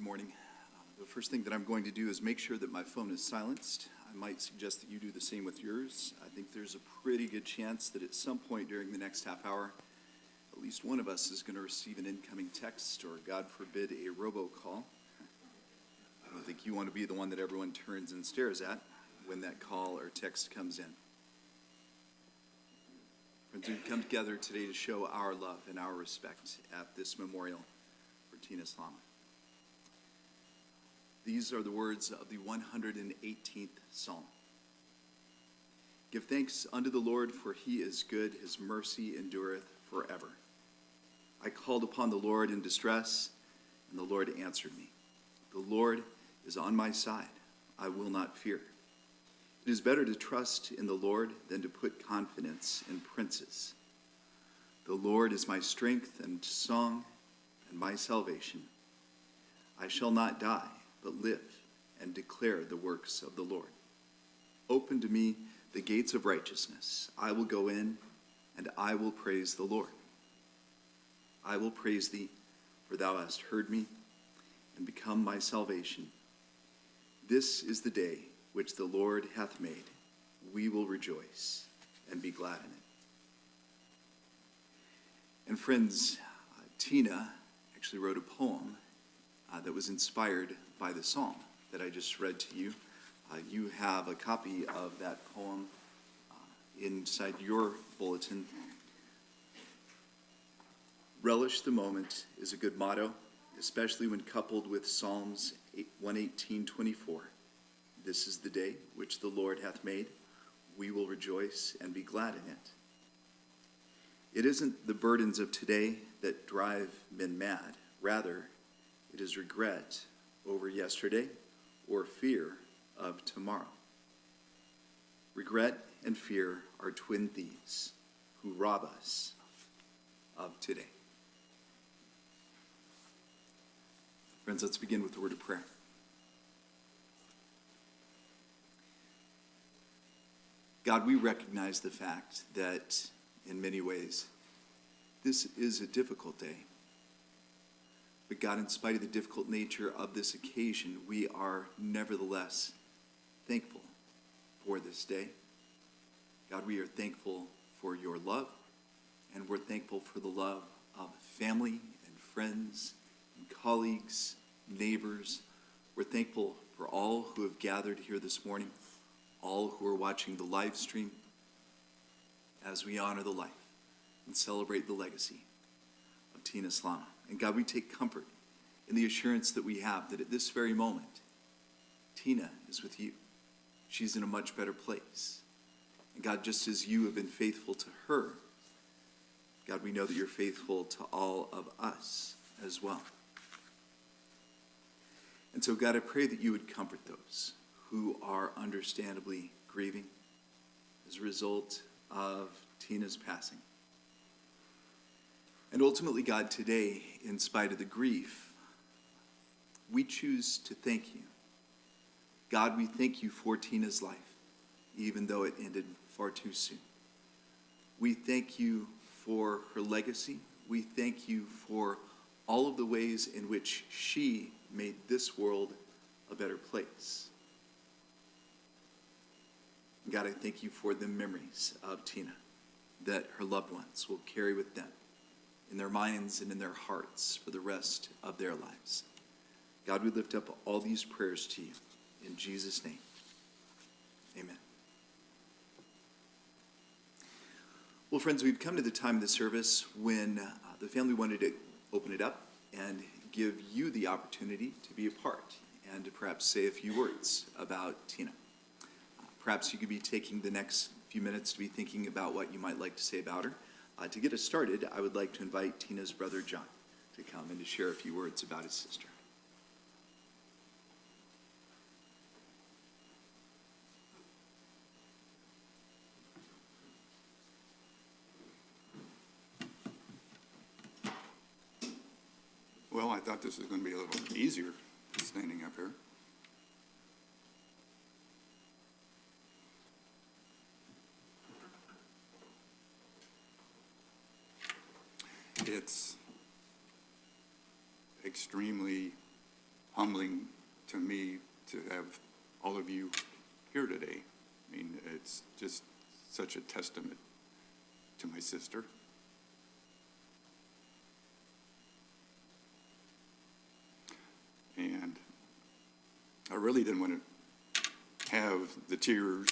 Good morning. The first thing that I'm going to do is make sure that my phone is silenced. I might suggest that you do the same with yours. I think there's a pretty good chance that at some point during the next half hour, at least one of us is going to receive an incoming text or, God forbid, a robocall. I don't think you want to be the one that everyone turns and stares at when that call or text comes in. Friends, we've come together today to show our love and our respect at this memorial for Tina Slama. These are the words of the 118th Psalm. Give thanks unto the Lord, for he is good, his mercy endureth forever. I called upon the Lord in distress, and the Lord answered me. The Lord is on my side, I will not fear. It is better to trust in the Lord than to put confidence in princes. The Lord is my strength and song and my salvation. I shall not die, but live and declare the works of the Lord. Open to me the gates of righteousness. I will go in and I will praise the Lord. I will praise thee, for thou hast heard me and become my salvation. This is the day which the Lord hath made. We will rejoice and be glad in it. And friends, Tina actually wrote a poem that was inspired by the psalm that I just read to you. You have a copy of that poem inside your bulletin. Relish the moment is a good motto, especially when coupled with Psalms 118:24. This is the day which the Lord hath made. We will rejoice and be glad in it. It isn't the burdens of today that drive men mad. Rather, it is regret over yesterday or fear of tomorrow. Regret and fear are twin thieves who rob us of today. Friends, let's begin with a word of prayer. God, we recognize the fact that in many ways this is a difficult day. But God, in spite of the difficult nature of this occasion, we are nevertheless thankful for this day. God, we are thankful for your love, and we're thankful for the love of family and friends and colleagues, neighbors. We're thankful for all who have gathered here this morning, all who are watching the live stream, as we honor the life and celebrate the legacy of Tina Slama. And God, we take comfort in the assurance that we have that at this very moment, Tina is with you. She's in a much better place. And God, just as you have been faithful to her, God, we know that you're faithful to all of us as well. And so, God, I pray that you would comfort those who are understandably grieving as a result of Tina's passing. And ultimately, God, today, in spite of the grief, we choose to thank you. God, we thank you for Tina's life, even though it ended far too soon. We thank you for her legacy. We thank you for all of the ways in which she made this world a better place. God, I thank you for the memories of Tina that her loved ones will carry with them in their minds and in their hearts for the rest of their lives. God, we lift up all these prayers to you in Jesus' name. Amen. Well, friends, we've come to the time of the service when the family wanted to open it up and give you the opportunity to be a part and to perhaps say a few words about Tina. Perhaps you could be taking the next few minutes to be thinking about what you might like to say about her. To get us started, I would like to invite Tina's brother, John, to come and to share a few words about his sister. Well, I thought this was going to be a little easier standing up here. It's extremely humbling to me to have all of you here today. I mean, it's just such a testament to my sister. And I really didn't want to have the tears.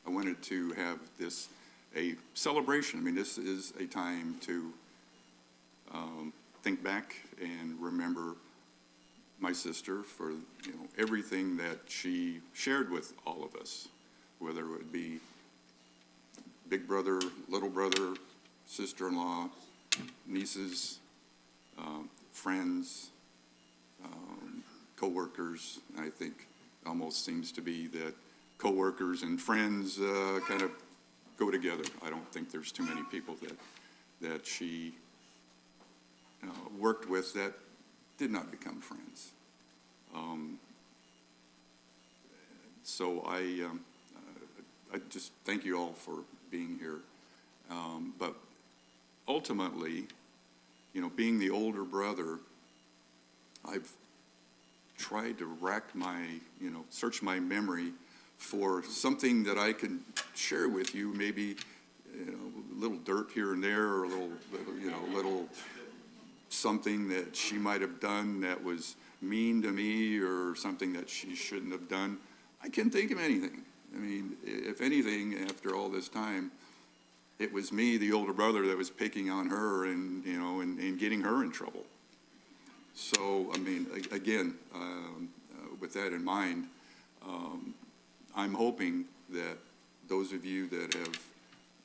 I wanted to have this a celebration. I mean, this is a time to think back and remember my sister for everything that she shared with all of us, whether it would be big brother, little brother, sister-in-law, nieces, friends, co-workers. I think almost seems to be that co-workers and friends kind of go together. I don't think there's too many people that she worked with that did not become friends. So I just thank you all for being here. But ultimately, being the older brother, I've tried to search my memory for something that I could share with you, maybe a little dirt here and there, or a little something that she might have done that was mean to me, or something that she shouldn't have done. I can't think of anything. I mean, if anything, after all this time, it was me, the older brother, that was picking on her and getting her in trouble. So, I mean, again, with that in mind, I'm hoping that those of you that have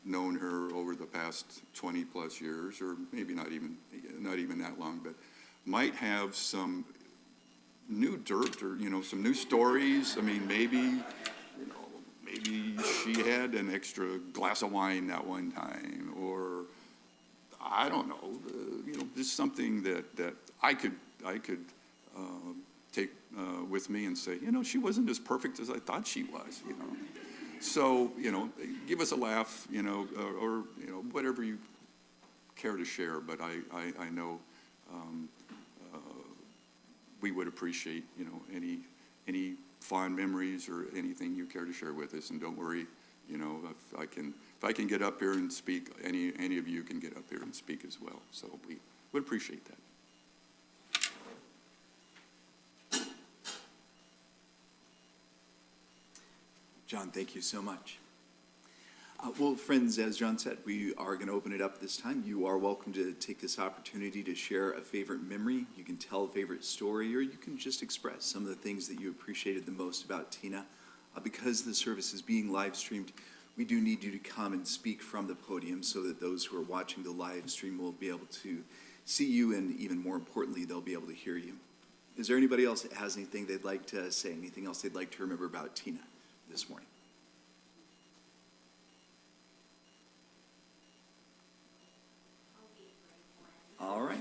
known her over the past 20 plus years, or maybe not even that long, but might have some new dirt, or some new stories. I mean, maybe she had an extra glass of wine that one time, or I don't know, just something that I could take with me and say, she wasn't as perfect as I thought she was, So, give us a laugh, or whatever you care to share. But I know we would appreciate, any fond memories or anything you care to share with us. And don't worry, if I can get up here and speak, any of you can get up here and speak as well. So we would appreciate that. John, thank you so much. Well, friends, as John said, we are going to open it up this time. You are welcome to take this opportunity to share a favorite memory. You can tell a favorite story, or you can just express some of the things that you appreciated the most about Tina. Because the service is being live streamed, we do need you to come and speak from the podium so that those who are watching the live stream will be able to see you, and even more importantly, they'll be able to hear you. Is there anybody else that has anything they'd like to say, anything else they'd like to remember about Tina this morning? All right.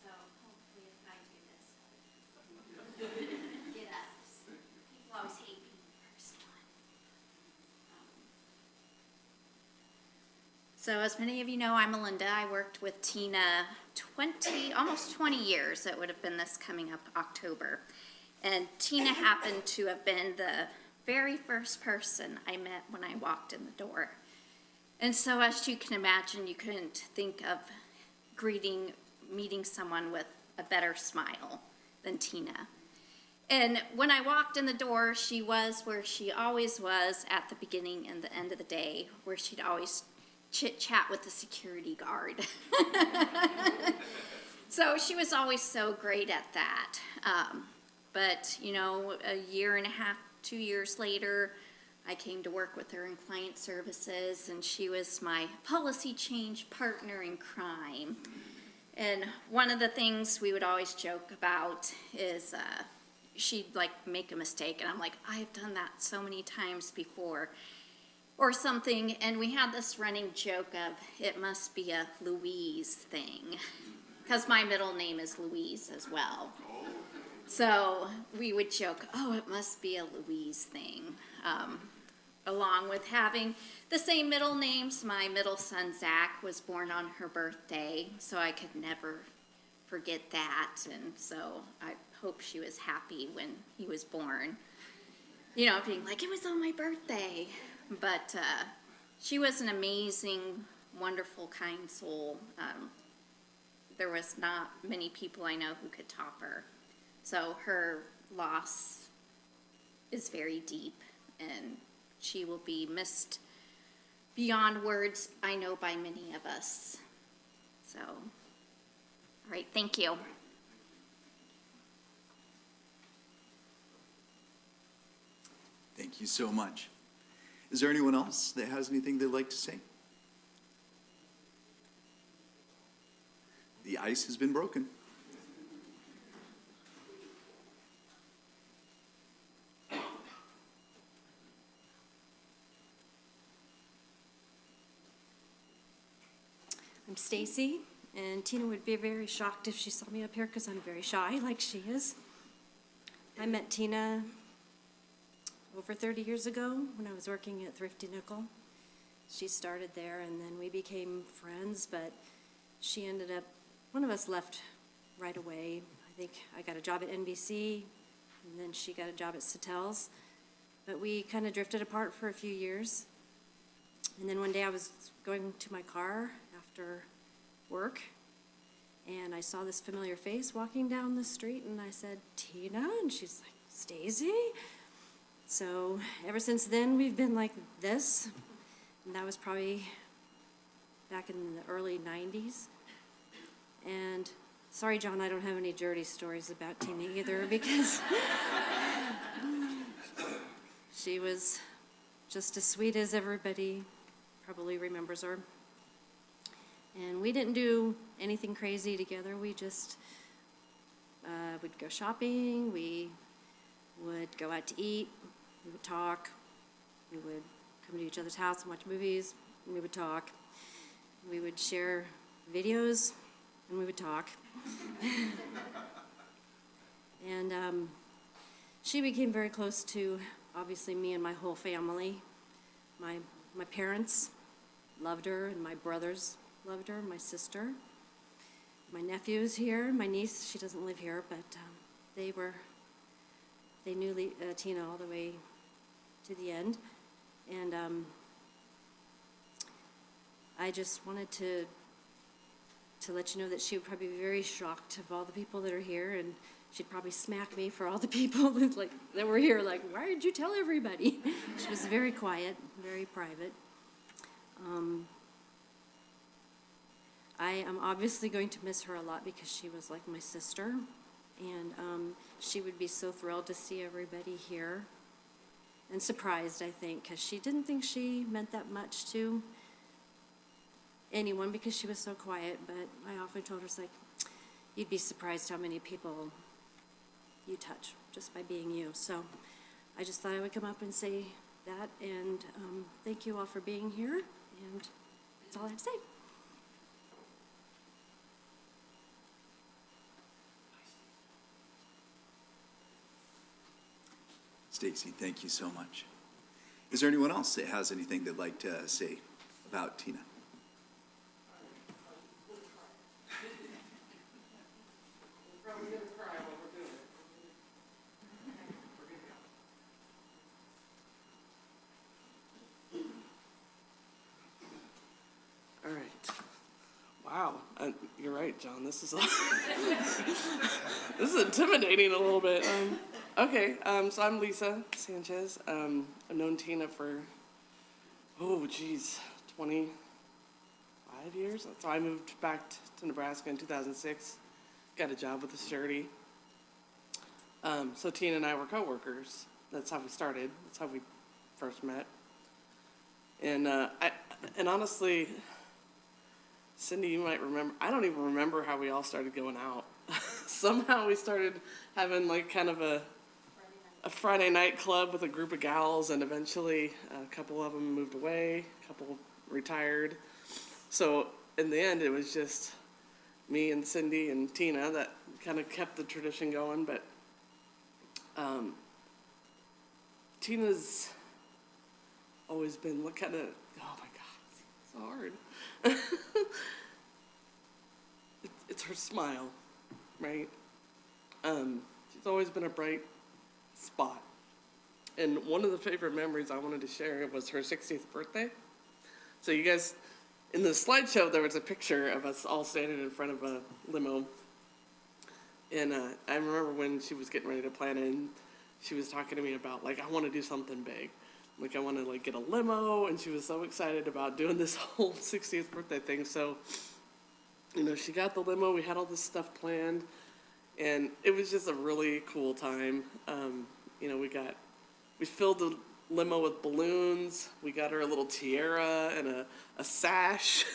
So hopefully if I do this, get up. People always hate being the first one. So as many of you know, I'm Melinda. I worked with Tina almost 20 years. It would have been this coming up October. And Tina happened to have been the very first person I met when I walked in the door. And so as you can imagine, you couldn't think of meeting someone with a better smile than Tina. And when I walked in the door, she was where she always was at the beginning and the end of the day, where she'd always chit-chat with the security guard. So she was always so great at that. But, a year and a half, 2 years later, I came to work with her in client services, and she was my policy change partner in crime. And one of the things we would always joke about is she'd make a mistake, and I'm like, I've done that so many times before, or something. And we had this running joke of, it must be a Louise thing, because my middle name is Louise as well. So we would joke, oh, it must be a Louise thing. Along with having the same middle names, my middle son, Zach, was born on her birthday, so I could never forget that. And so I hope she was happy when he was born. You know, being like, it was on my birthday. But she was an amazing, wonderful, kind soul. There was not many people I know who could top her. So her loss is very deep, and she will be missed beyond words, I know, by many of us. So, all right, thank you. Thank you so much. Is there anyone else that has anything they'd like to say? The ice has been broken. I'm Stacy, and Tina would be very shocked if she saw me up here because I'm very shy, like she is. I met Tina over 30 years ago when I was working at Thrifty Nickel. She started there, and then we became friends, but she ended up, one of us left right away. I think I got a job at NBC, and then she got a job at Sattel's. But we kind of drifted apart for a few years. And then one day I was going to my car after work, and I saw this familiar face walking down the street, and I said, Tina? And she's like, Stacy? So ever since then, we've been like this, and that was probably back in the early 90s. And sorry, John, I don't have any dirty stories about Tina either, because she was just as sweet as everybody probably remembers her. And we didn't do anything crazy together. We just would go shopping, we would go out to eat, we would talk, we would come to each other's house and watch movies, and we would talk. We would share videos, and we would talk. And she became very close to, obviously, me and my whole family. My parents loved her, and my brothers loved her, my sister. My nephew's here, my niece, she doesn't live here, but they knew Tina all the way to the end. And I just wanted to let you know that she would probably be very shocked of all the people that are here, and she'd probably smack me for all the people that were here, like, why did you tell everybody? She was very quiet, very private. I am obviously going to miss her a lot because she was like my sister, and she would be so thrilled to see everybody here, and surprised, I think, because she didn't think she meant that much to anyone because she was so quiet. But I often told her, it's like, you'd be surprised how many people you touch just by being you. So I just thought I would come up and say that, and thank you all for being here, and that's all I have to say. Stacy, thank you so much. Is there anyone else that has anything they'd like to say about Tina? All right. Wow. You're right, John. This is this is intimidating a little bit. Okay. So I'm Lisa Sanchez. I've known Tina for 25 years. So I moved back to Nebraska in 2006. Got a job with a surety. So Tina and I were coworkers. That's how we started. That's how we first met. And honestly, Cindy, you might remember, I don't even remember how we all started going out. Somehow we started having like kind of a Friday night club with a group of gals, and eventually a couple of them moved away, a couple retired. So in the end, it was just me and Cindy and Tina that kind of kept the tradition going. But Tina's always been kind of, oh my God, it's so hard. It's her smile. right? She's always been a bright spot. And one of the favorite memories I wanted to share was her 60th birthday. So you guys, in the slideshow, there was a picture of us all standing in front of a limo. And I remember when she was getting ready to plan it, and she was talking to me about, like, I want to do something big. Like, I want to, like, get a limo, and she was so excited about doing this whole 60th birthday thing. So, you know, she got the limo, we had all this stuff planned, and it was just a really cool time. You know, we filled the limo with balloons, we got her a little tiara and a sash,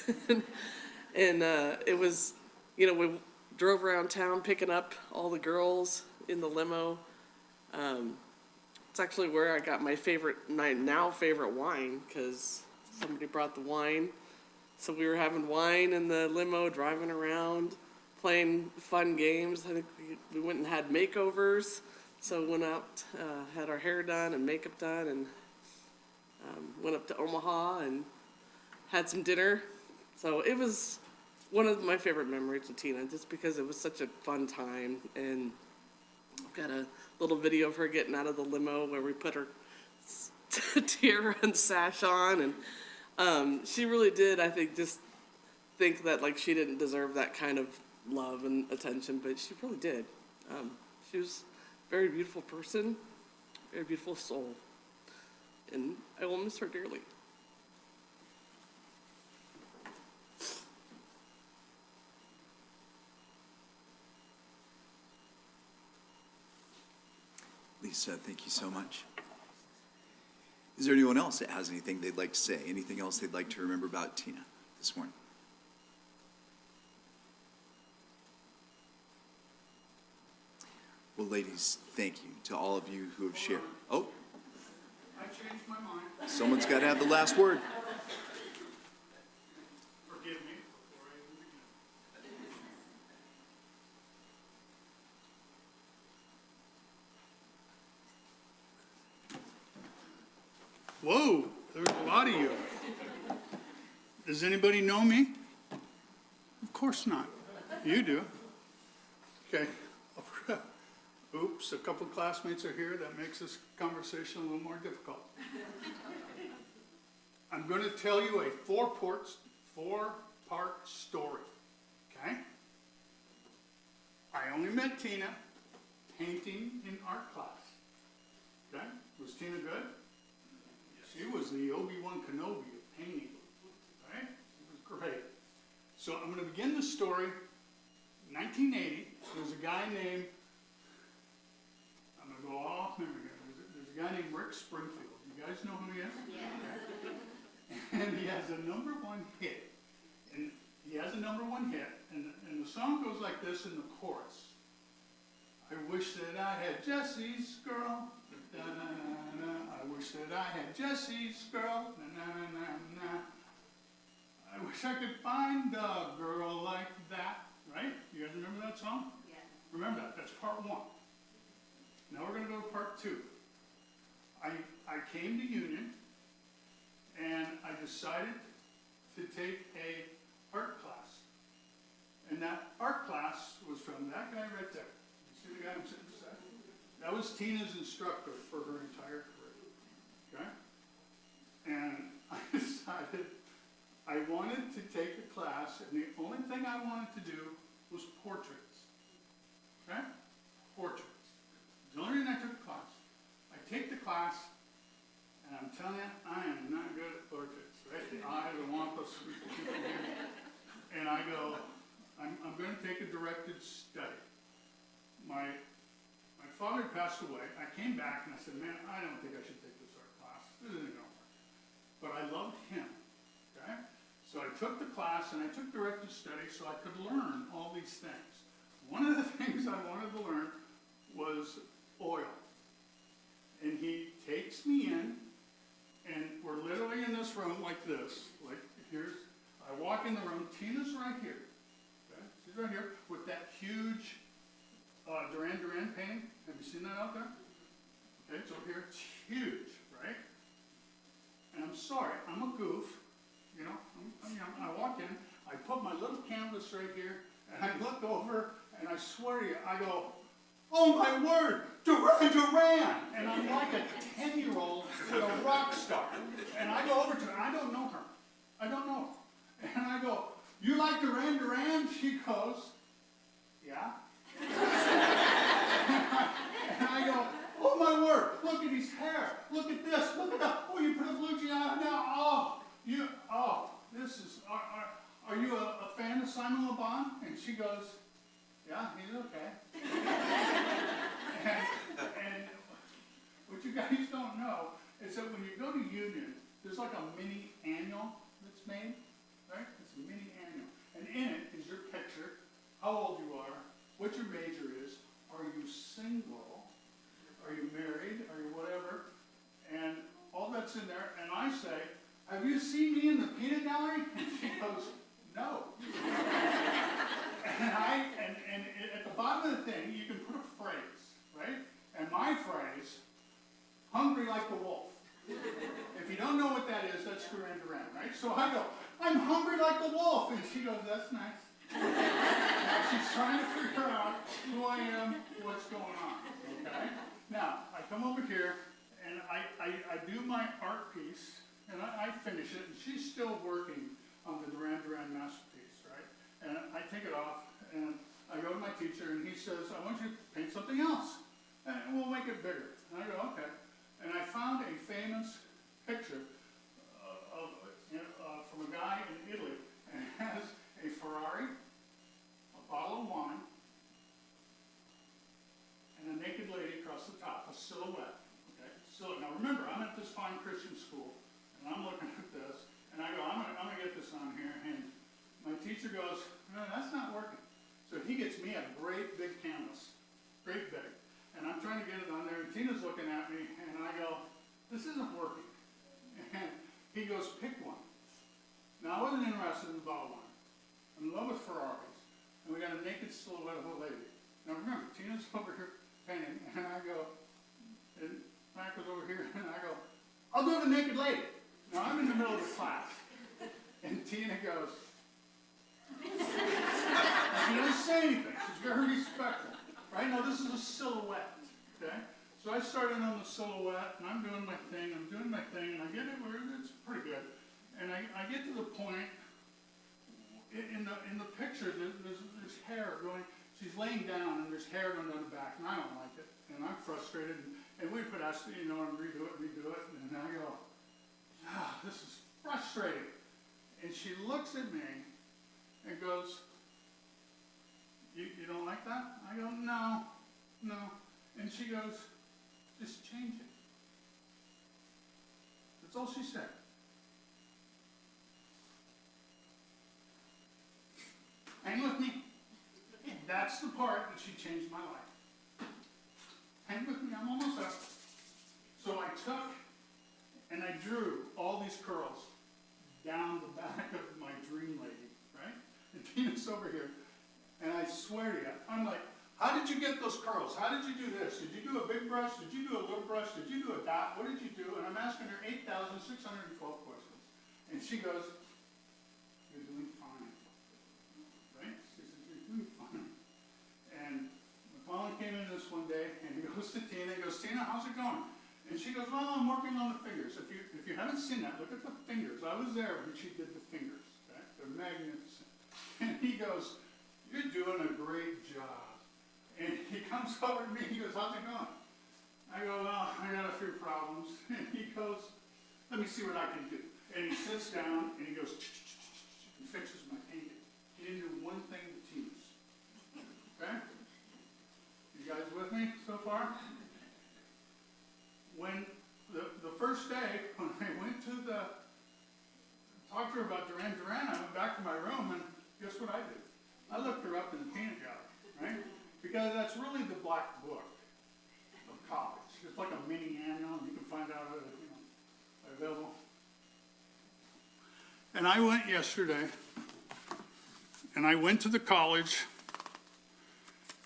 and it was, you know, we drove around town picking up all the girls in the limo. It's actually where I got my now favorite wine, because somebody brought the wine. So we were having wine in the limo, driving around, playing fun games. I think we went and had makeovers. So went out, had our hair done and makeup done, and went up to Omaha and had some dinner. So it was one of my favorite memories with Tina, just because it was such a fun time. And I've got a little video of her getting out of the limo where we put her tiara and sash on, and she really did, I think, just think that, like, she didn't deserve that kind of love and attention, but she really did. She was a very beautiful person, very beautiful soul, and I will miss her dearly. Lisa, thank you so much. Is there anyone else that has anything they'd like to say? Anything else they'd like to remember about Tina this morning? Well, ladies, thank you to all of you who have shared. Oh, I changed my mind. someone's got to have the last word. Forgive me before I even begin. Whoa, there's a lot of you. Does anybody know me? Of course not. You do. Okay. Oops, a couple classmates are here. That makes this conversation a little more difficult. I'm going to tell you a four-part story, okay? I only met Tina painting in art class, okay? Was Tina good? She was the Obi-Wan Kenobi of painting, right? It was great. So I'm going to begin the story. 1980, there was a guy named, I'm going to go off memory here. There's a guy named Rick Springfield. You guys know who he is? Yeah. And he has a #1 hit. And he has a #1 hit. And the song goes like this in the chorus. I wish that I had Jesse's girl. I wish that I had Jesse's girl. I wish I could find a girl like that. Right? You guys remember that song? Yeah. Remember that. That's part 1. Now we're going to go to part 2. I came to Union, and I decided to take a art class. And that art class was from that guy right there. You see the guy I'm sitting beside? That was Tina's instructor for her entire career. Okay? And I decided I wanted to take a class, and the only thing I wanted to do was portraits. Okay? Portraits. The only reason I took the class. I take the class, and I'm telling you, I am not good at portraits. Right? The eye, the wampus, and I go, I'm going to take a directed study. My father passed away. I came back and I said, man, I don't think I should take this art class. This isn't going to work. But I loved him. Okay? So I took the class and I took directed study so I could learn all these things. One of the things I wanted to learn was oil. And he takes me in, and we're literally in this room like this. Like, I walk in the room, Tina's right here. Okay? She's right here with that huge Duran Duran painting. Have you seen that out there? Okay, it's over here. It's huge, right? And I'm sorry, I'm a goof. You know, I walk in, I put my my little canvas right here, and I look over, and I swear to you, I go, oh my word, Duran Duran! And I'm like a 10-year-old with a rock star. And I go over to her, I don't know her. I don't know her. And I go, you like Duran Duran? She goes, yeah. And I go, oh my word, look at his hair. Look at this, look at that. Oh, you put a blue jean on now. This is, are you a fan of Simon Le Bon? And she goes, yeah, he's okay. and what you guys don't know is that when you go to Union, there's like a mini annual that's made, right? It's a mini annual. And in it is your picture, how old you are, what your major is, are you single, are you married, are you whatever, and all that's in there. And I say, have you seen me in the peanut gallery? And she goes, no. And at the bottom of the thing, you can put a phrase, right? And my phrase, hungry like the wolf. If you don't know what that is, that's Duran Duran, right? So I go, I'm hungry like the wolf. And she goes, that's nice. Now she's trying to figure out who I am, what's going on, okay? Now, I come over here, and I do my art piece, and I finish it, and she's still working on the Duran Duran masterpiece, right? And I take it off, and I go to my teacher, and he says, I want you to paint something else, and we'll make it bigger. And I go, okay. And I found a famous picture from a guy in Italy, and it has a Ferrari, a bottle of wine, and a naked lady across the top, a silhouette. Okay? So now remember, I'm at this fine Christian school, and I'm looking at this, and I go, I'm gonna get this on here, and my teacher goes, no, that's not working. So he gets me a great big canvas, great big, and I'm trying to get it on there, and Tina's looking at me, and I go, this isn't working. And he goes, pick one. Now, I wasn't interested in the bottle wine. I'm in love with Ferraris, and we got a naked silhouette of a lady. Now remember, Tina's over here painting, and I go, and Mac was over here, and I go, I'll do the naked lady. Now I'm in the middle of the class, and Tina goes, and she doesn't say anything. She's very respectful. Right now, this is a silhouette, okay? So I started on the silhouette, and I'm doing my thing, and I get it where it's pretty good. And I get to the point, in the picture, there's hair going, she's laying down, and there's hair going down the back, and I don't like it. And I'm frustrated, and we put and redo it, and I go, this is frustrating. And she looks at me and goes, you don't like that? I go, no. And she goes, just change it. That's all she said. Hang with me. That's the part that she changed my life. Hang with me, I'm almost up. So I took and I drew all these curls down the back of my dream lady, right? And Tina's over here. And I swear to you, I'm like, how did you get those curls? How did you do this? Did you do a big brush? Did you do a little brush? Did you do a dot? What did you do? And I'm asking her 8,612 questions. And she goes, you're doing fine. Right? She says, you're doing fine. And McClellan came in this one day, and he goes to Tina, he goes, Tina, how's it going? And she goes, well, I'm working on the fingers. If you haven't seen that, look at the fingers. I was there when she did the fingers. Okay? They're magnificent. And he goes, you're doing a great job. And he comes over to me, he goes, how's it going? I go, well, I got a few problems. And he goes, let me see what I can do. And he sits down, and he goes, and fixes my painting. He didn't do one thing to tease. Okay? You guys with me so far? When the first day, when I went to talk to her about Duran Duran, I went back to my room, and guess what I did? I looked her up in the peanut gallery, right? Because that's really the black book of college. It's like a mini annual, and you can find out available. And I went yesterday, and I went to the college,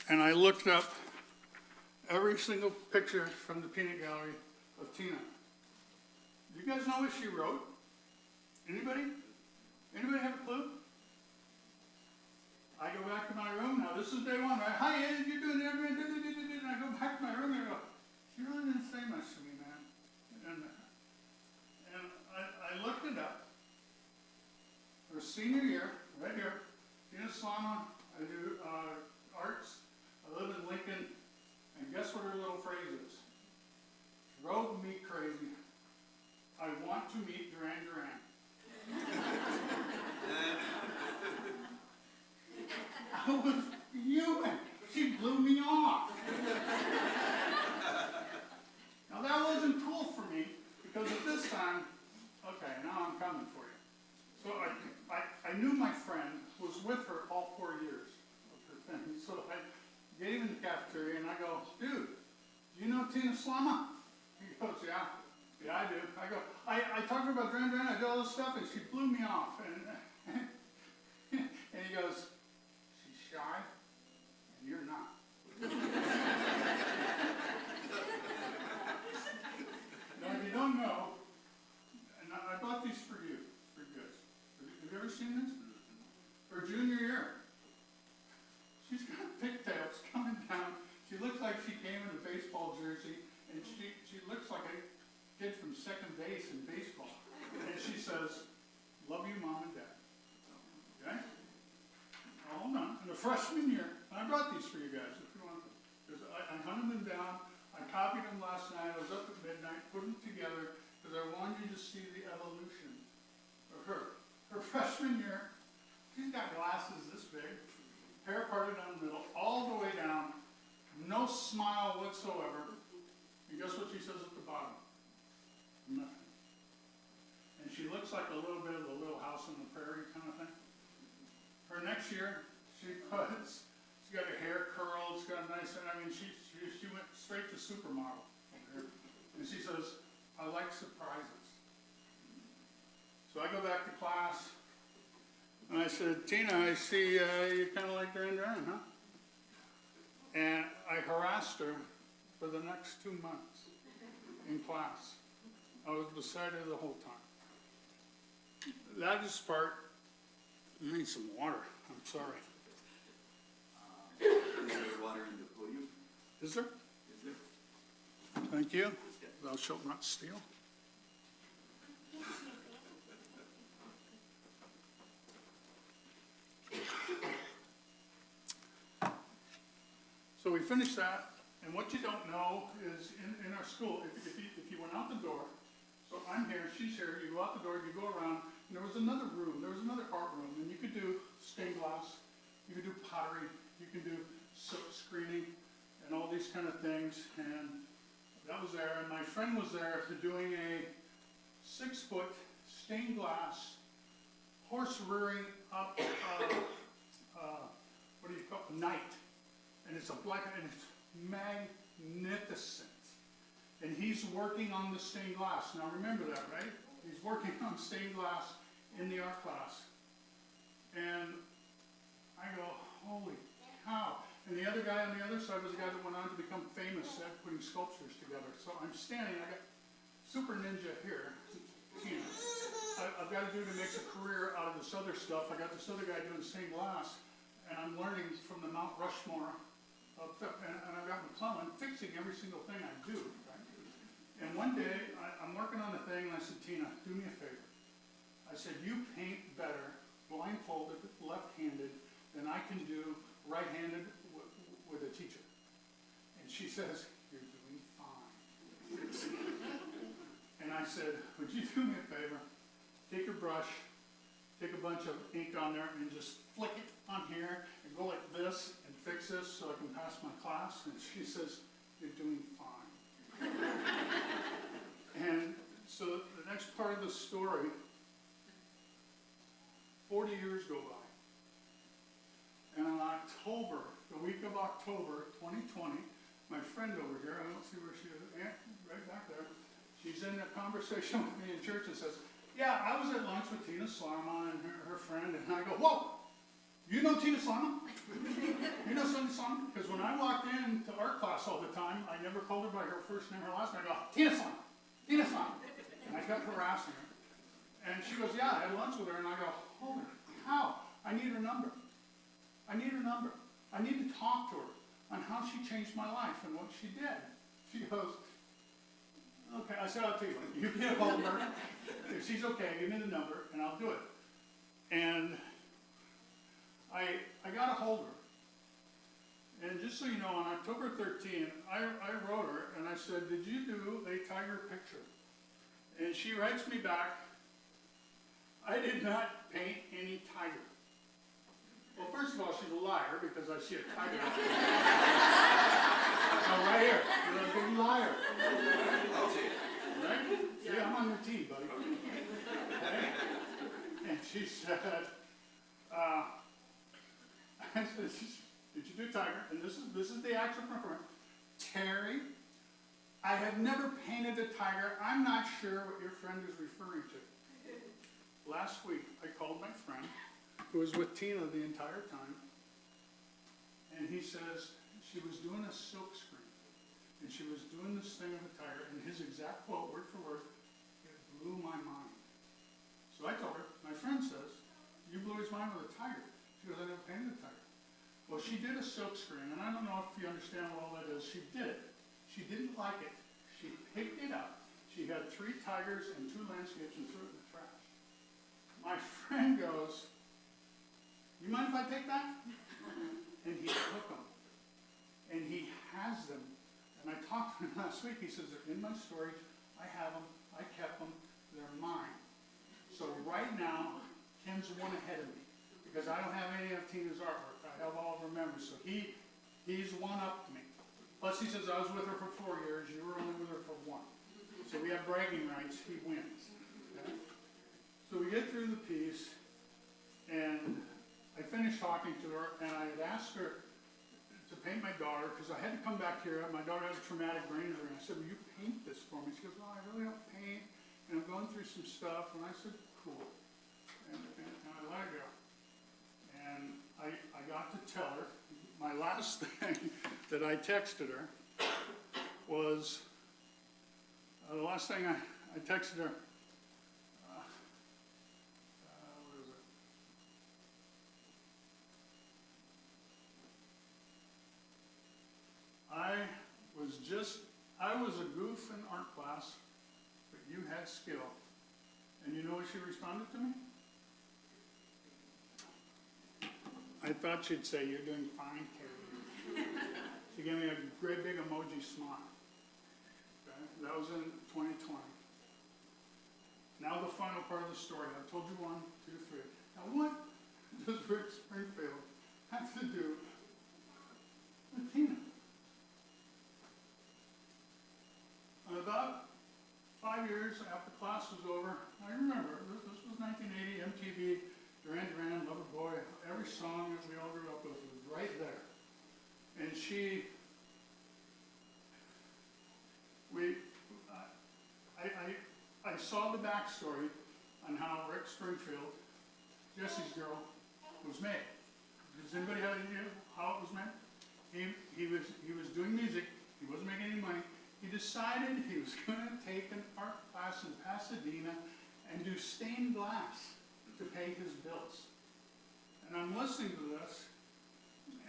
and I looked up every single picture from the peanut gallery of Tina. Do you guys know what she wrote? Anybody? Anybody have a clue? this is day one, right? Hi, Ed, you're doing everything. And I go back to my room and I go, she really didn't say much to me, man. And I looked it up. Her senior year, right here, in Slama, I do arts. I live in Lincoln. And guess what her little phrase is? Drove me crazy. I want to meet Duran Duran. I was fuming. She blew me off. Now that wasn't cool for me, because at this time, okay, now I'm coming for you. So I knew my friend was with her all 4 years of her thing. So I gave him the cafeteria and I go, dude, do you know Tina Slama? He goes, yeah. Yeah, I do. I go, I talked to her about Duran Duran, I did all this stuff, and she blew me off. And he goes, she's shy, and you're not. Now, if you don't know, and I bought these for you guys. Have you ever seen this? Her junior year. She's got pigtails coming down. She looks like she came in a baseball jersey, and she looks like a kid from second base in baseball. And she says, love you, Mom and Dad. Okay? Now, hold on. In the freshman year, and I brought these for you guys if you want them. Because I hunted them down. I copied them last night. I was up at midnight, put them together, because I wanted you to see the evolution of her. Her freshman year, she's got glasses this big, hair parted down the middle, all the way down, no smile whatsoever. And guess what she says at the bottom? Nothing. And she looks like a little bit of the Little House on the Prairie kind of thing. Her next year, she got her hair curled, she's got a nice, I mean, she went straight to supermodel. And she says, I like surprises. So I go back to class, and I said, Tina, I see you kind of like Duran Duran, huh? And I harassed her for the next 2 months in class. I was beside her the whole time. That is part, I need some water, I'm sorry. Is there water in the podium? Is there? Is there? Thank you. Thou shalt not steal. So we finished that, and what you don't know is in our school, if you went out the door, so I'm here, she's here, you go out the door, you go around, and there was another room, there was another art room, and you could do stained glass, you could do pottery, you could do silk screening, and all these kind of things, and that was there, and my friend was there doing a 6-foot stained glass horse rearing up, what do you call it, night. And it's a black, and it's magnificent. And he's working on the stained glass. Now remember that, right? He's working on stained glass in the art class. And I go, holy cow. And the other guy on the other side was the guy that went on to become famous at putting sculptures together. So I'm standing, I got Super Ninja here, Tina. I've got a dude who makes a career out of this other stuff. I got this other guy doing stained glass. And I'm learning from the Mount Rushmore. And I've got McClellan fixing every single thing I do. Right? And one day, I'm working on a thing, and I said, Tina, do me a favor. I said, you paint better blindfolded, left-handed, than I can do right-handed with a teacher. And she says, you're doing fine. And I said, would you do me a favor? Take your brush, take a bunch of ink on there, and just flick it on here, and go like this, and fix this so I can pass my class. And she says, you're doing fine. And so the next part of the story, 40 years go by. And in October, the week of October 2020, my friend over here, I don't see where she is, right back there, she's in a conversation with me in church and says, yeah, I was at lunch with Tina Slama and her friend, and I go, whoa, you know Tina Slama? You know Tina Slama? Because when I walked into art class all the time, I never called her by her first name or last name. I go, Tina Slama, Tina Slama. And I kept harassing her. And she goes, yeah, I had lunch with her, and I go, holy cow, I need her number. I need her number. I need to talk to her on how she changed my life and what she did. She goes, okay, I said, I'll tell you what, you get a hold of her. If she's okay, give me the number and I'll do it. And I got a hold of her. And just so you know, on October 13th, I wrote her and I said, did you do a tiger picture? And she writes me back, I did not paint any tiger. Well, first of all, she's a liar because I see a tiger. So right here, you're a big liar. Right? Yeah, I'm on your team, buddy. Okay? And she said, I said, did you do tiger? And this is the actual confirmation. Terry, I have never painted a tiger. I'm not sure what your friend is referring to. Last week, I called my friend, who was with Tina the entire time, and he says she was doing a silk screen, and she was doing this thing of a tiger, and his exact quote, word for word, it blew my mind. So I told her, my friend says, you blew his mind with a tiger. She goes, I never painted a tiger. Well, she did a silk screen, and I don't know if you understand what all that is. She did it. She didn't like it. She picked it up. She had 3 tigers and 2 landscapes and threw it in the trash. My friend goes, you mind if I take that? And he took them. And he has them. And I talked to him last week. He says, they're in my storage. I have them. I kept them. They're mine. So right now, Ken's one ahead of me. Because I don't have any of Tina's artwork. I have all of her memories. So he's one up to me. Plus he says, I was with her for 4 years. You were only with her for 1. So we have bragging rights. He wins. Okay? So we get through the piece, and I finished talking to her, and I had asked her to paint my daughter, because I had to come back here. My daughter had a traumatic brain injury, and I said, will you paint this for me? She goes, well, I really don't paint, and I'm going through some stuff, and I said, cool. And I let her go. And I got to tell her, my last thing that I texted her was, the last thing I texted her, what is it? I was a goof in art class, but you had skill. And you know what she responded to me? I thought she'd say, you're doing fine, Terry. She gave me a great big emoji smile. Okay? That was in 2020. Now the final part of the story. I've told you 1, 2, 3. Now what does Rick Springfield have to do with Tina? And about 5 years after class was over, I remember, this was 1980, MTV, Duran Duran, Loverboy, every song that we all grew up with was right there. And I saw the backstory on how Rick Springfield, Jesse's girl, was made. Does anybody have any idea how it was made? He was doing music, he wasn't making any money. He decided he was going to take an art class in Pasadena and do stained glass to pay his bills. And I'm listening to this,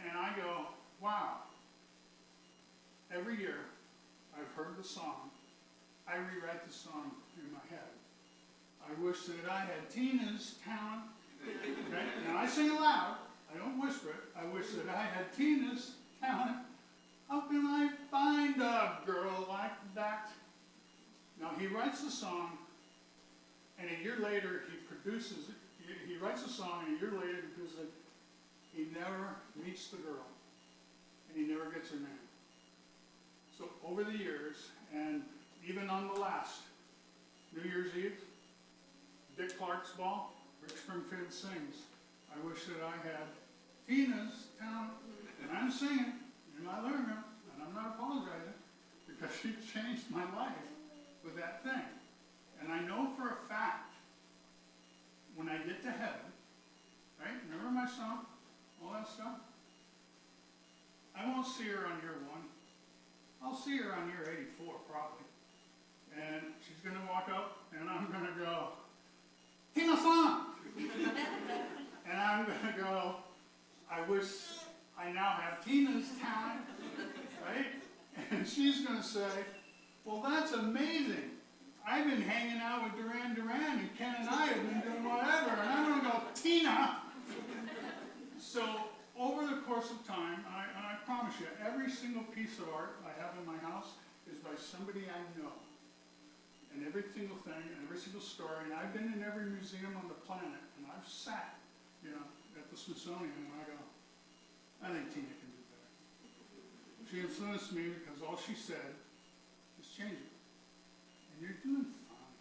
and I go, wow. Every year, I've heard the song. I rewrite the song in my head. I wish that I had Tina's talent. Okay? Now I sing it loud. I don't whisper it. I wish that I had Tina's talent. How can I find a girl like that? Now he writes the song, and a year later he produces it. He writes a song, and a year later he produces it. He never meets the girl, and he never gets her name. So over the years, and even on the last New Year's Eve, Dick Clark's ball, Rick Springfield sings, I wish that I had Tina's talent. And I'm singing in my living room, and I'm not apologizing, because she changed my life with that thing. And I know for a fact, when I get to heaven, right, remember my song, all that stuff? I won't see her on year 1. I'll see her on year 84, probably. And she's going to walk up, and I'm going to go, Tina-san! And I'm going to go, I wish I I now have Tina's talent, right? And she's gonna say, well, that's amazing. I've been hanging out with Duran Duran, and Ken and I have been doing whatever, and I'm gonna go, Tina! So, over the course of time, and I promise you, every single piece of art I have in my house is by somebody I know. And every single thing, and every single story, and I've been in every museum on the planet, and I've sat, at the Smithsonian, and I go, I think Tina can do better. She influenced me because all she said is change it. And you're doing fine.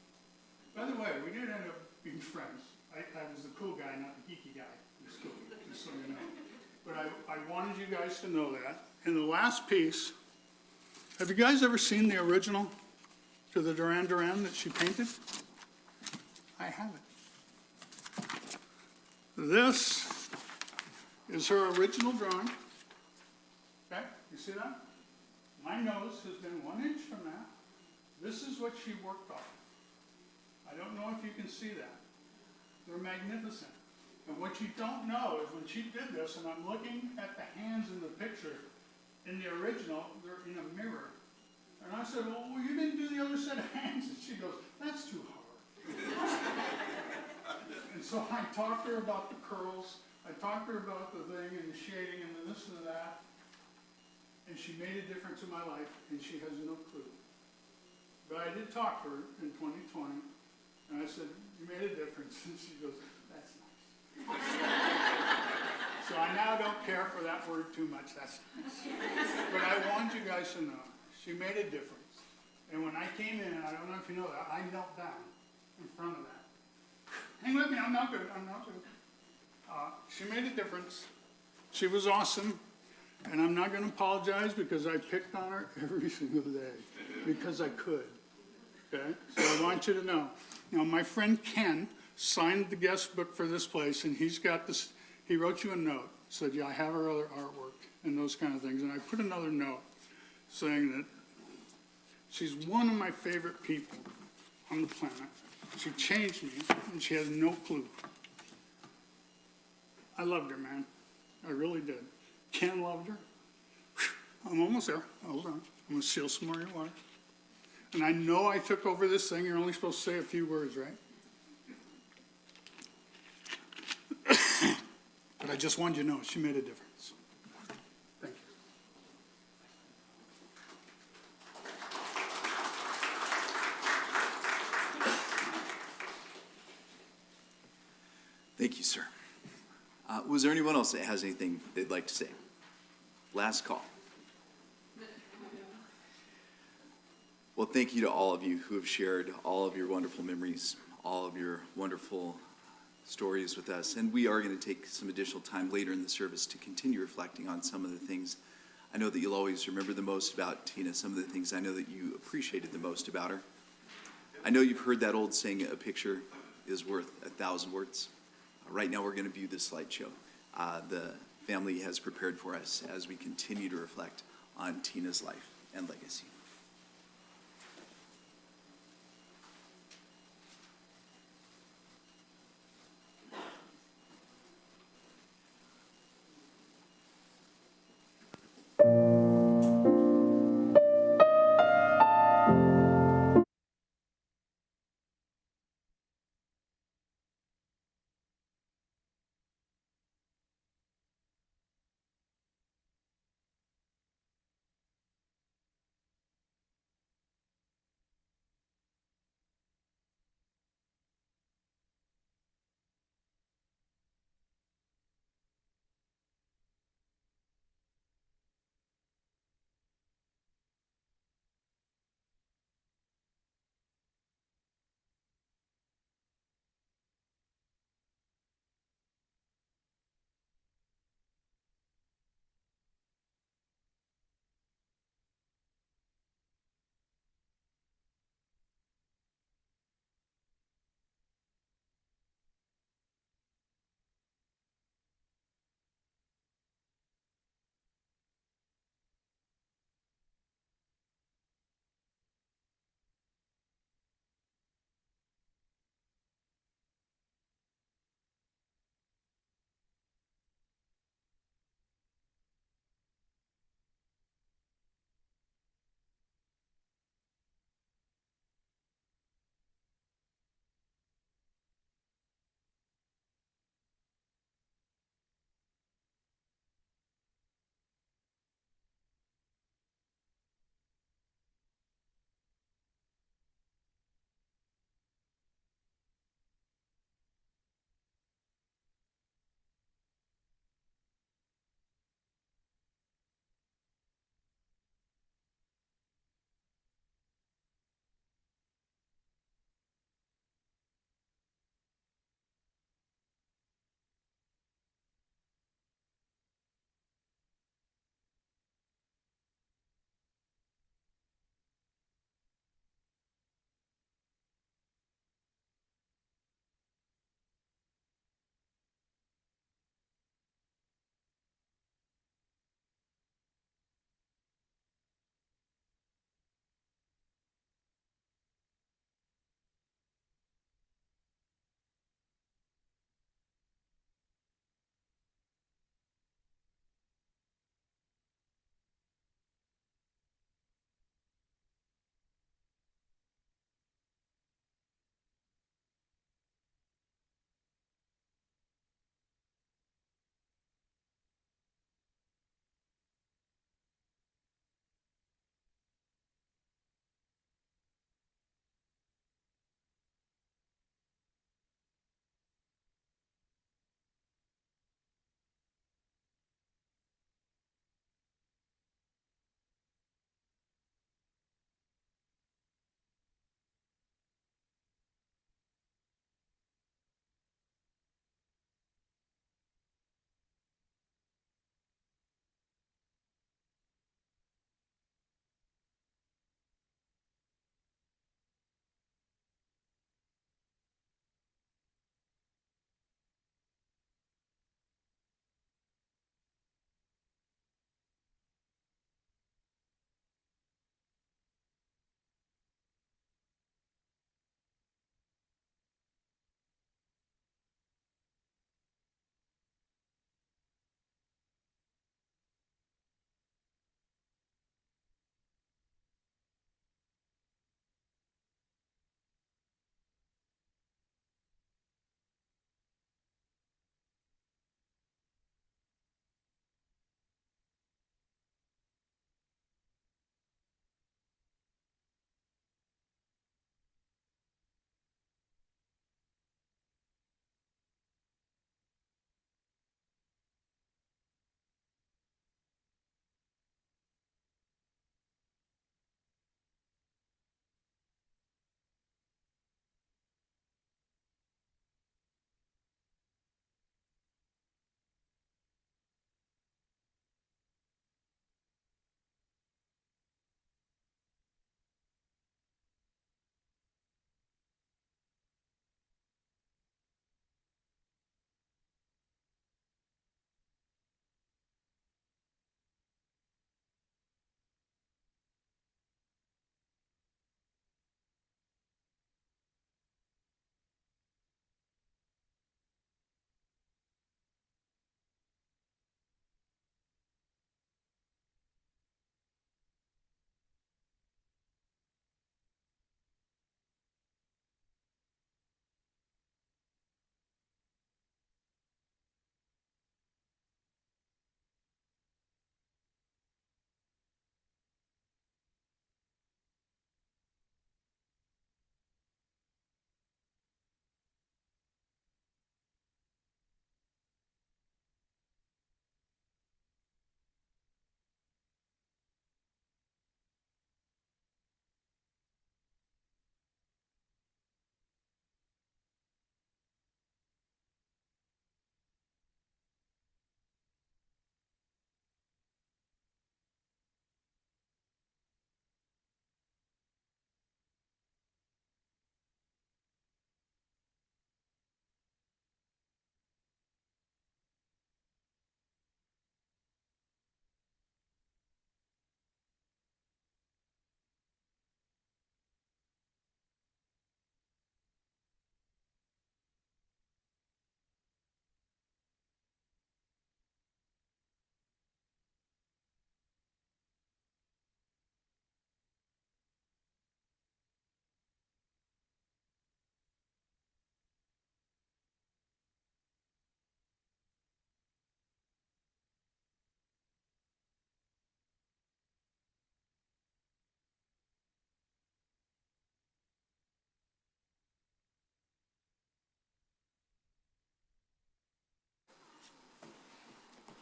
By the way, we did end up being friends. I was the cool guy, not the geeky guy in school, just so you know. But I wanted you guys to know that. And the last piece, have you guys ever seen the original to the Duran Duran that she painted? I have it. This is her original drawing. Okay, you see that? My nose has been 1 inch from that. This is what she worked off. I don't know if you can see that. They're magnificent. And what you don't know is when she did this, and I'm looking at the hands in the picture, in the original, they're in a mirror. And I said, well, you didn't do the other set of hands. And she goes, that's too hard. And so I talked to her about the curls. I talked to her about the thing and the shading and the this and the that. And she made a difference in my life, and she has no clue. But I did talk to her in 2020, and I said, you made a difference. And she goes, that's nice. So I now don't care for that word too much, that's nice. But I want you guys to know, she made a difference. And when I came in, and I don't know if you know that, I knelt down in front of that. Hang with me, I'm not good. She made a difference. She was awesome. And I'm not going to apologize because I picked on her every single day because I could. Okay? So I want you to know. Now, my friend Ken signed the guest book for this place, and he's got this. He wrote you a note, said, yeah, I have her other artwork and those kind of things. And I put another note saying that she's one of my favorite people on the planet. She changed me, and she has no clue. I loved her, man. I really did. Ken loved her. I'm almost there. Hold on. I'm going to seal some more of your water. And I know I took over this thing. You're only supposed to say a few words, right? But I just wanted you to know she made a difference. Thank you. Thank you, sir. Was there anyone else that has anything they'd like to say? Last call. Well, thank you to all of you who have shared all of your wonderful memories, all of your wonderful stories with us. And we are going to take some additional time later in the service to continue reflecting on some of the things I know that you'll always remember the most about Tina, some of the things I know that you appreciated the most about her. I know you've heard that old saying, a picture is worth 1,000 words. Right now we're going to view this slideshow. The family has prepared for us as we continue to reflect on Tina's life and legacy.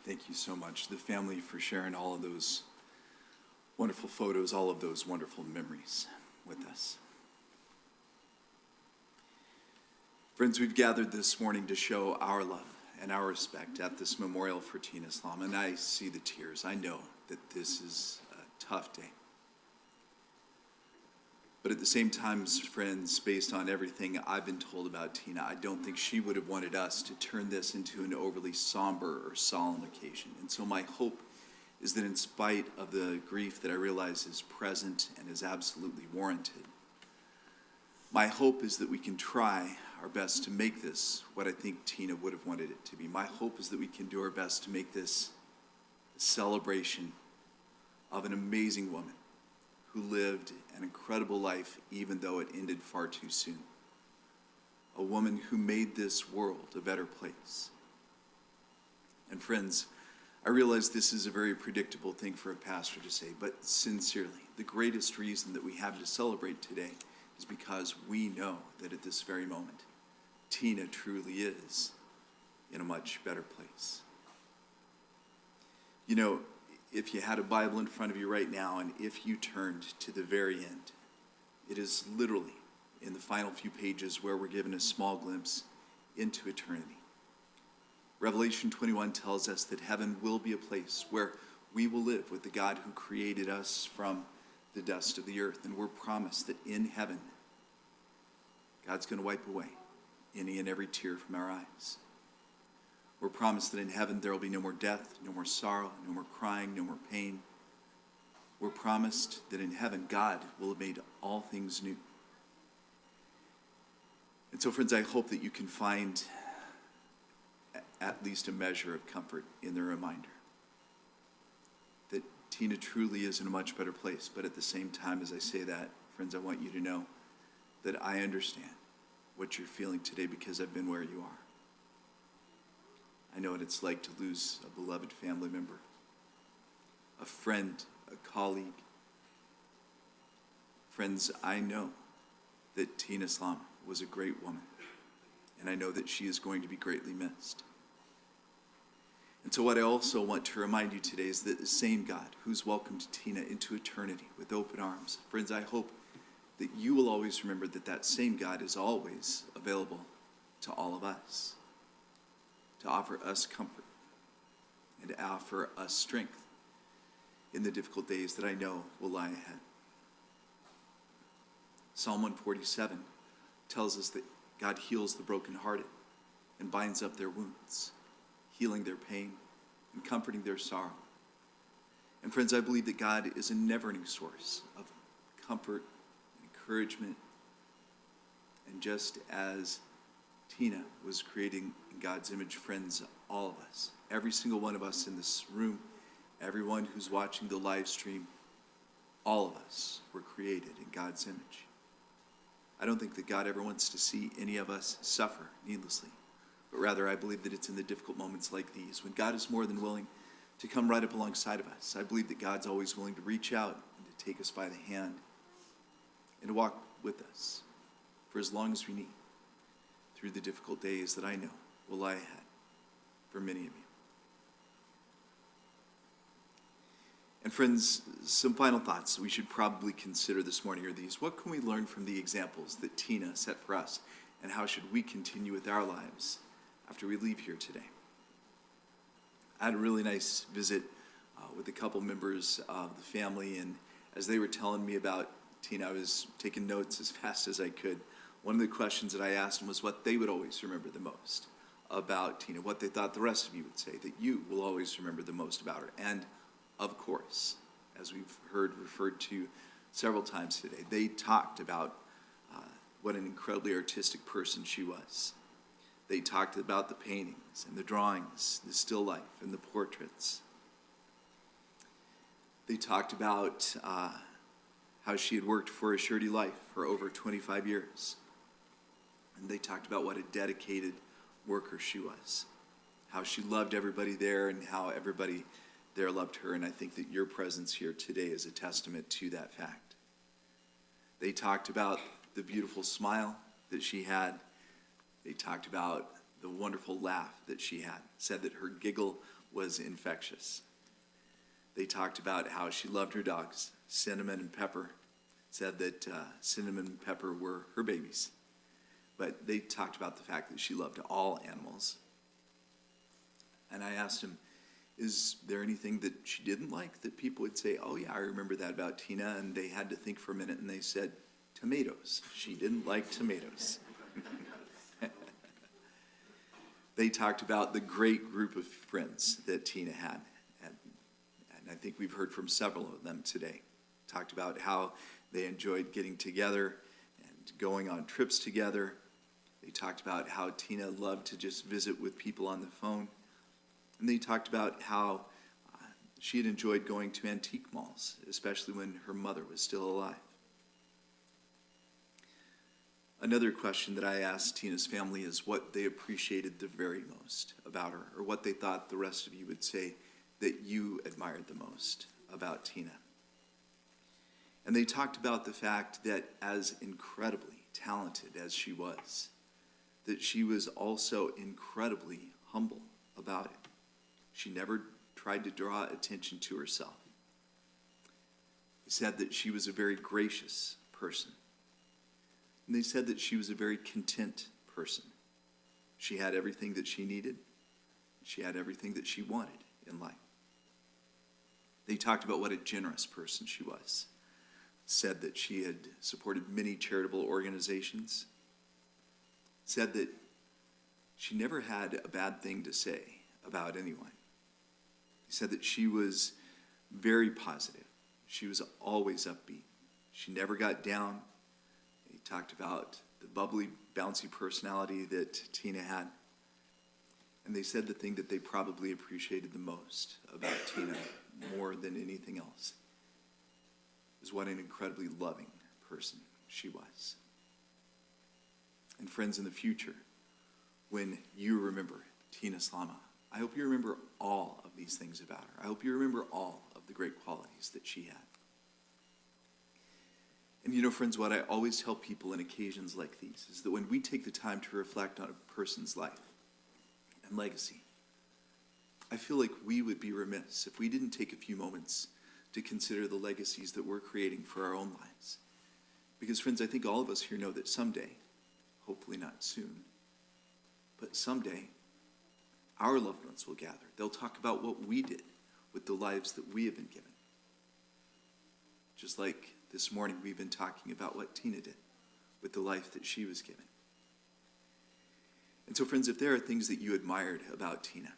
Thank you so much, the family, for sharing all of those wonderful photos, all of those wonderful memories with us. Friends, we've gathered this morning to show our love and our respect at this memorial for Tina Slama, and I see the tears. I know that this is a tough day. But at the same time, friends, based on everything I've been told about Tina, I don't think she would have wanted us to turn this into an overly somber or solemn occasion. And so my hope is that in spite of the grief that I realize is present and is absolutely warranted, my hope is that we can try our best to make this what I think Tina would have wanted it to be. My hope is that we can do our best to make this a celebration of an amazing woman who lived an incredible life even though it ended far too soon. A woman who made this world a better place. And friends, I realize this is a very predictable thing for a pastor to say, but sincerely, the greatest reason that we have to celebrate today is because we know that at this very moment, Tina truly is in a much better place. You know, if you had a Bible in front of you right now, and if you turned to the very end, it is literally in the final few pages where we're given a small glimpse into eternity. Revelation 21 tells us that heaven will be a place where we will live with the God who created us from the dust of the earth. And we're promised that in heaven, God's going to wipe away any and every tear from our eyes. We're promised that in heaven there will be no more death, no more sorrow, no more crying, no more pain. We're promised that in heaven God will have made all things new. And so, friends, I hope that you can find at least a measure of comfort in the reminder that Tina truly is in a much better place. But at the same time, as I say that, friends, I want you to know that I understand what you're feeling today because I've been where you are. I know what it's like to lose a beloved family member, a friend, a colleague. Friends, I know that Tina Slama was a great woman, and I know that she is going to be greatly missed. And so what I also want to remind you today is that the same God who's welcomed Tina into eternity with open arms, friends, I hope that you will always remember that that same God is always available to all of us, to offer us comfort and to offer us strength in the difficult days that I know will lie ahead. Psalm 147 tells us that God heals the brokenhearted and binds up their wounds, healing their pain and comforting their sorrow. And friends, I believe that God is a never-ending source of comfort, encouragement, and just as Tina was creating in God's image, friends, all of us, every single one of us in this room, everyone who's watching the live stream, all of us were created in God's image. I don't think that God ever wants to see any of us suffer needlessly, but rather I believe that it's in the difficult moments like these when God is more than willing to come right up alongside of us. I believe that God's always willing to reach out and to take us by the hand and to walk with us for as long as we need through the difficult days that I know will lie ahead for many of you. And friends, some final thoughts we should probably consider this morning are these. What can we learn from the examples that Tina set for us? And how should we continue with our lives after we leave here today? I had a really nice visit with a couple members of the family, and as they were telling me about Tina, I was taking notes as fast as I could. One of the questions that I asked them was what they would always remember the most about Tina, what they thought the rest of you would say, that you will always remember the most about her. And of course, as we've heard referred to several times today, they talked about what an incredibly artistic person she was. They talked about the paintings and the drawings, the still life and the portraits. They talked about how she had worked for Assurity Life for over 25 years. And they talked about what a dedicated worker she was, how she loved everybody there and how everybody there loved her. And I think that your presence here today is a testament to that fact. They talked about the beautiful smile that she had. They talked about the wonderful laugh that she had, said that her giggle was infectious. They talked about how she loved her dogs. Cinnamon and Pepper said that Cinnamon and Pepper were her babies. But they talked about the fact that she loved all animals. And I asked him, is there anything that she didn't like that people would say, oh yeah, I remember that about Tina? And they had to think for a minute, and they said, tomatoes. She didn't like tomatoes. They talked about the great group of friends that Tina had. And I think we've heard from several of them today. Talked about how they enjoyed getting together and going on trips together. They talked about how Tina loved to just visit with people on the phone. And they talked about how she had enjoyed going to antique malls, especially when her mother was still alive. Another question that I asked Tina's family is what they appreciated the very most about her, or what they thought the rest of you would say that you admired the most about Tina. And they talked about the fact that as incredibly talented as she was, that she was also incredibly humble about it. She never tried to draw attention to herself. They said that she was a very gracious person. And they said that she was a very content person. She had everything that she needed. She had everything that she wanted in life. They talked about what a generous person she was. Said that she had supported many charitable organizations. Said that she never had a bad thing to say about anyone. He said that she was very positive. She was always upbeat. She never got down. He talked about the bubbly, bouncy personality that Tina had. And they said the thing that they probably appreciated the most about Tina, more than anything else, is what an incredibly loving person she was. And friends, in the future, when you remember Tina Slama, I hope you remember all of these things about her. I hope you remember all of the great qualities that she had. And you know, friends, what I always tell people in occasions like these is that when we take the time to reflect on a person's life and legacy, I feel like we would be remiss if we didn't take a few moments to consider the legacies that we're creating for our own lives. Because, friends, I think all of us here know that someday, hopefully not soon, but someday, our loved ones will gather. They'll talk about what we did with the lives that we have been given. Just like this morning, we've been talking about what Tina did with the life that she was given. And so, friends, if there are things that you admired about Tina,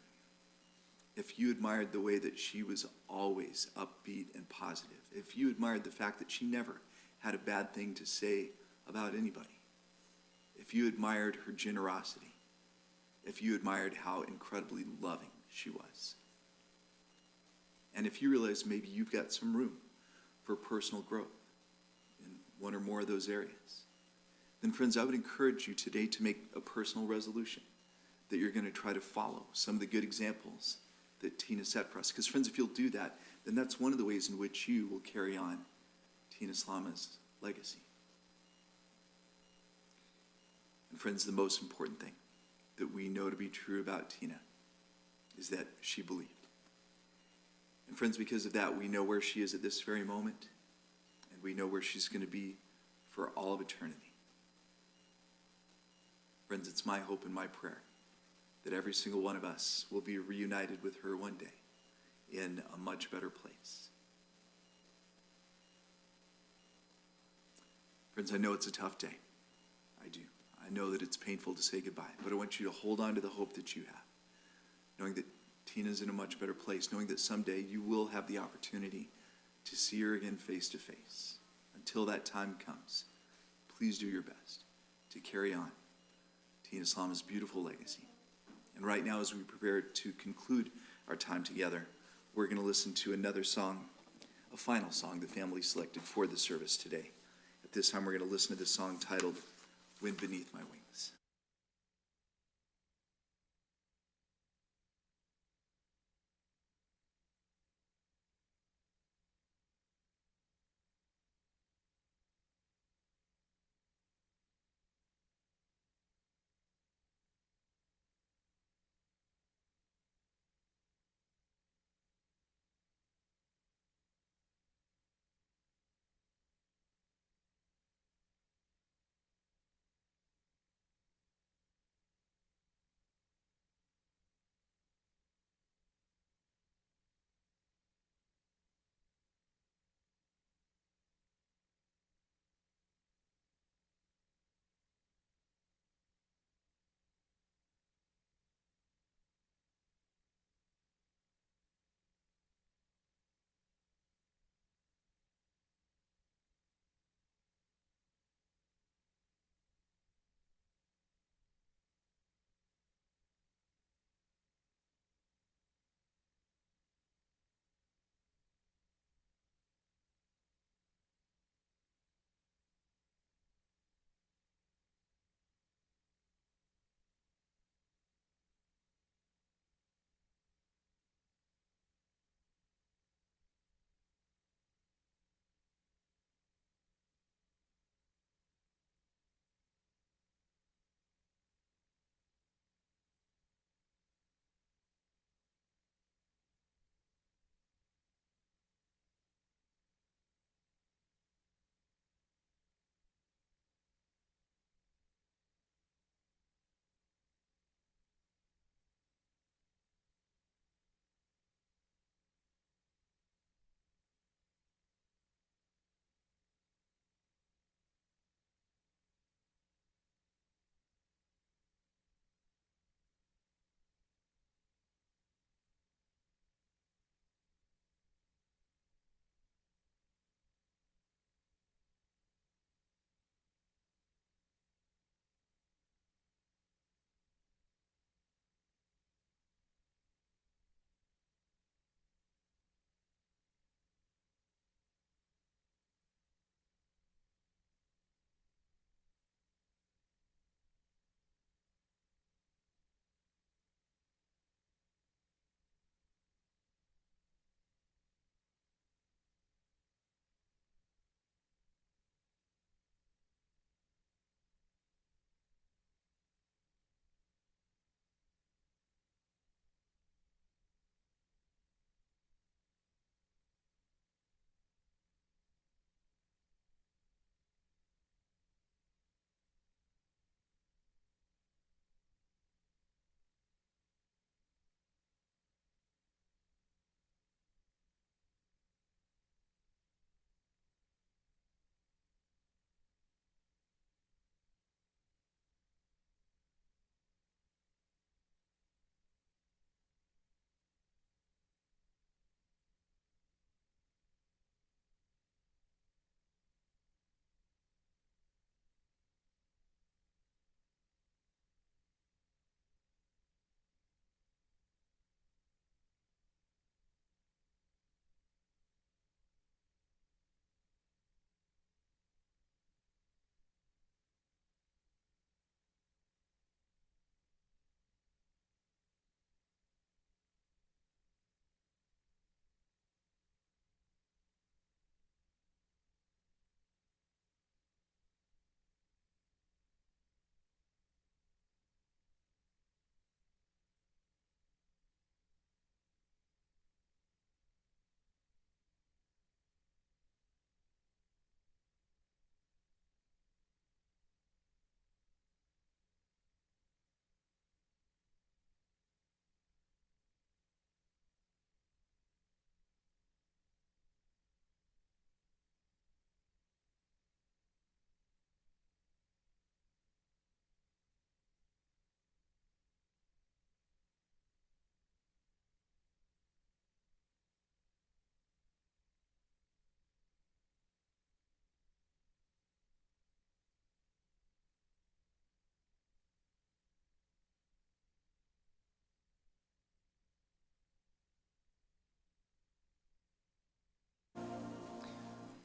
if you admired the way that she was always upbeat and positive, if you admired the fact that she never had a bad thing to say about anybody, if you admired her generosity, if you admired how incredibly loving she was, and if you realize maybe you've got some room for personal growth in one or more of those areas, then friends, I would encourage you today to make a personal resolution that you're going to try to follow some of the good examples that Tina set for us. Because friends, if you'll do that, then that's one of the ways in which you will carry on Tina Slama's legacy. And friends, the most important thing that we know to be true about Tina is that she believed. And friends, because of that, we know where she is at this very moment, and we know where she's going to be for all of eternity. Friends, it's my hope and my prayer that every single one of us will be reunited with her one day in a much better place. Friends, I know it's a tough day. I do. I know that it's painful to say goodbye, but I want you to hold on to the hope that you have, knowing that Tina's in a much better place, knowing that someday you will have the opportunity to see her again face to face. Until that time comes, please do your best to carry on Tina Slama's beautiful legacy. And right now, as we prepare to conclude our time together, we're going to listen to another song, a final song the family selected for the service today. At this time, we're going to listen to the song titled Wind Beneath My Wings.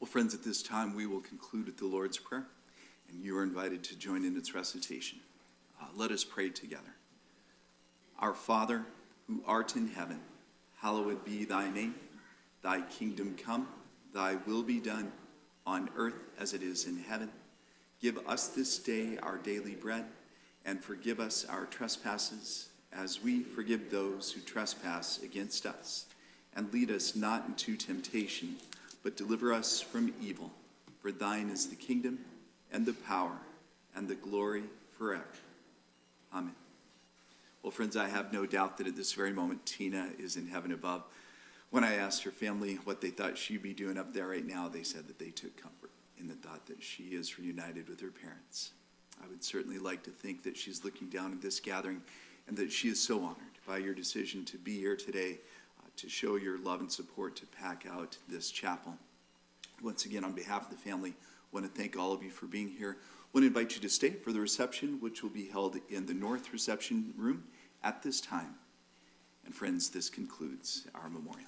Well, friends, at this time, we will conclude with the Lord's Prayer, and you are invited to join in its recitation. Let us pray together. Our Father, who art in heaven, hallowed be thy name. Thy kingdom come, thy will be done, on earth as it is in heaven. Give us this day our daily bread, and forgive us our trespasses, as we forgive those who trespass against us. And lead us not into temptation, but deliver us from evil. For thine is the kingdom, and the power, and the glory forever. Amen. Well, friends, I have no doubt that at this very moment, Tina is in heaven above. When I asked her family what they thought she'd be doing up there right now, they said that they took comfort in the thought that she is reunited with her parents. I would certainly like to think that she's looking down at this gathering and that she is so honored by your decision to be here today, to show your love and support to pack out this chapel. Once again, on behalf of the family, I want to thank all of you for being here. I want to invite you to stay for the reception, which will be held in the North Reception Room at this time. And friends, this concludes our memorial.